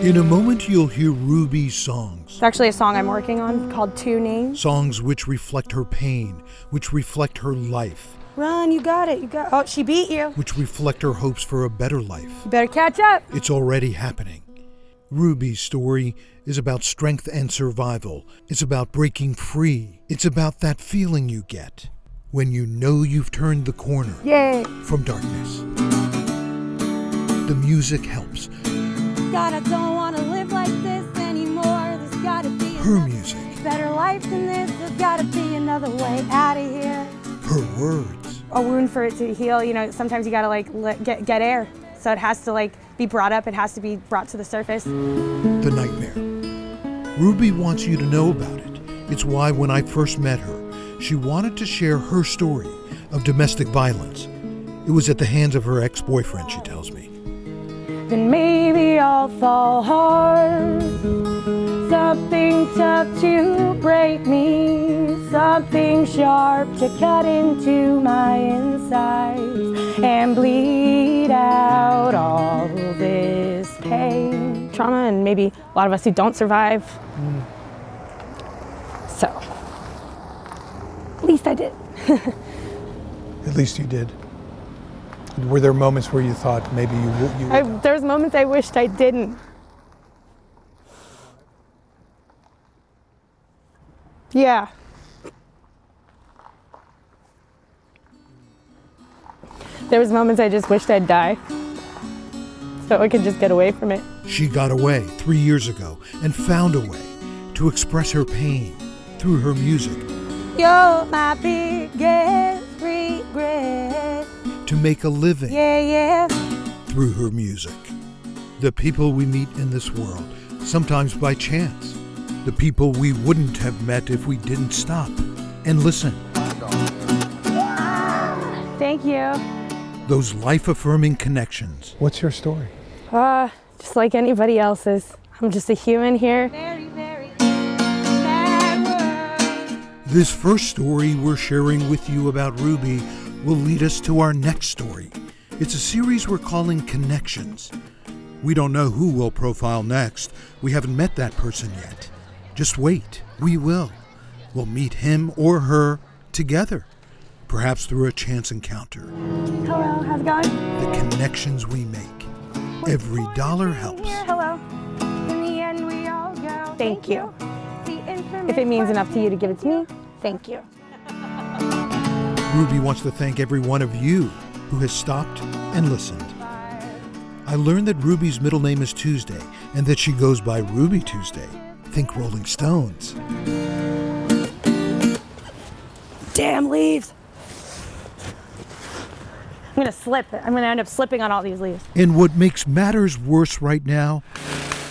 In a moment, you'll hear Ruby's songs. It's actually a song I'm working on called Two Names. Songs which reflect her pain, which reflect her life. Run, you got it, Oh, she beat you. Which reflect her hopes for a better life. You better catch up. It's already happening. Ruby's story is about strength and survival. It's about breaking free. It's about that feeling you get when you know you've turned the corner. Yay. From darkness. The music helps. God, I don't want to live like this anymore. There's got to be her music. Better life than this. There's got to be another way out of here. Her words. A wound, for it to heal, sometimes you got to get air. So it has to be brought up. It has to be brought to the surface. The nightmare. Ruby wants you to know about it. It's why when I first met her, she wanted to share her story of domestic violence. It was at the hands of her ex-boyfriend, she tells me. Then maybe I'll fall hard. Something tough to break me. Something sharp to cut into my insides and bleed out all this pain. Trauma, and maybe a lot of us who don't survive. So, at least I did. At least you did. Were there moments where you thought maybe you would? There was moments I wished I didn't. Yeah. There was moments I just wished I'd die, so I could just get away from it. She got away 3 years ago and found a way to express her pain through her music. You're my biggest regret. To make a living. Yeah. Through her music. The people we meet in this world, sometimes by chance. The people we wouldn't have met if we didn't stop and listen. Thank you. Those life-affirming connections. What's your story? Just like anybody else's. I'm just a human here. Very, very bad world. This first story we're sharing with you about Ruby will lead us to our next story. It's a series we're calling Connections. We don't know who we'll profile next. We haven't met that person yet. Just wait. We will. We'll meet him or her together, perhaps through a chance encounter. Hello, how's it going? The connections we make. Every dollar helps. Hello. In the end, we all go. Thank you. If it means enough to you to give it to me, thank you. Ruby wants to thank every one of you who has stopped and listened. I learned that Ruby's middle name is Tuesday and that she goes by Ruby Tuesday. Think Rolling Stones. Damn leaves. I'm gonna slip. I'm gonna end up slipping on all these leaves. And what makes matters worse right now,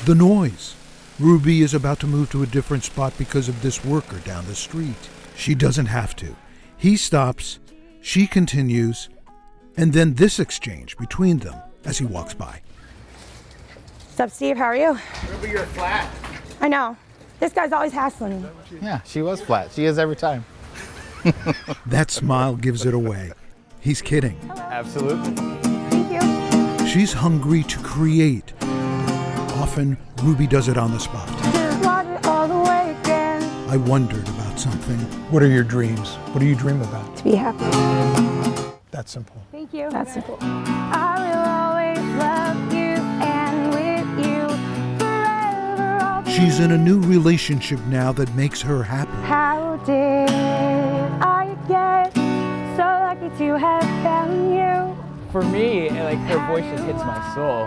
the noise. Ruby is about to move to a different spot because of this worker down the street. She doesn't have to. He stops, she continues, and then this exchange between them as he walks by. What's up, Steve? How are you? Ruby, you're flat. I know. This guy's always hassling me. Yeah, she was flat. She is every time. That smile gives it away. He's kidding. Hello. Absolutely. Thank you. She's hungry to create. Often, Ruby does it on the spot. Just watch it all the way again. I wondered about something. What are your dreams? What do you dream about? To be happy. That's simple. Thank you. That's simple. I will always love you and with you forever. She's in a new relationship now that makes her happy. How did I get so lucky to have found you? For me, her voice just hits my soul,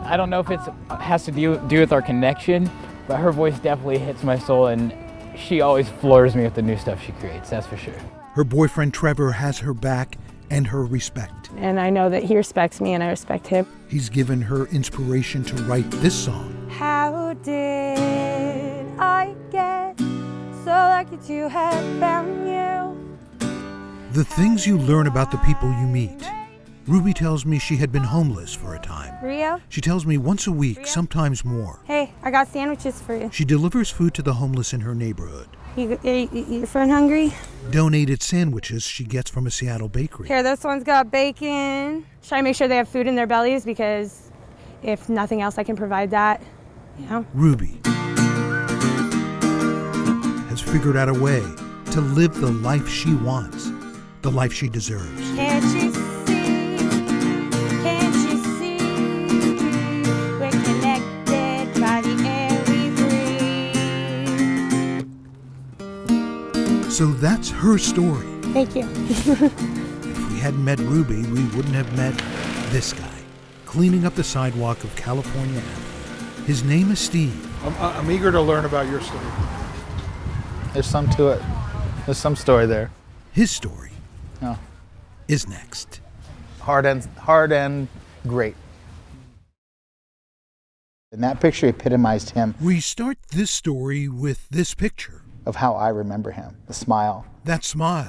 I don't know if it has to do with our connection, but her voice definitely hits my soul, and she always floors me with the new stuff she creates, that's for sure. Her boyfriend Trevor has her back and her respect. And I know that he respects me and I respect him. He's given her inspiration to write this song. How did I get so lucky to have found you? The things you learn about the people you meet. Ruby tells me she had been homeless for a time. Rio? She tells me once a week, sometimes more. Hey, I got sandwiches for you. She delivers food to the homeless in her neighborhood. Your friend hungry? Donated sandwiches she gets from a Seattle bakery. Here, this one's got bacon. Try to make sure they have food in their bellies because if nothing else, I can provide that, you know? Ruby has figured out a way to live the life she wants, the life she deserves. Can't you see? Can't you see? We're connected by the air we breathe. So that's her story. Thank you. If we hadn't met Ruby, we wouldn't have met this guy, cleaning up the sidewalk of California Avenue. His name is Steve. I'm eager to learn about your story. There's some to it. There's some story there. His story Oh. is next. Hard and great. And that picture epitomized him, We start this story with this picture. of how I remember him. The smile. That smile.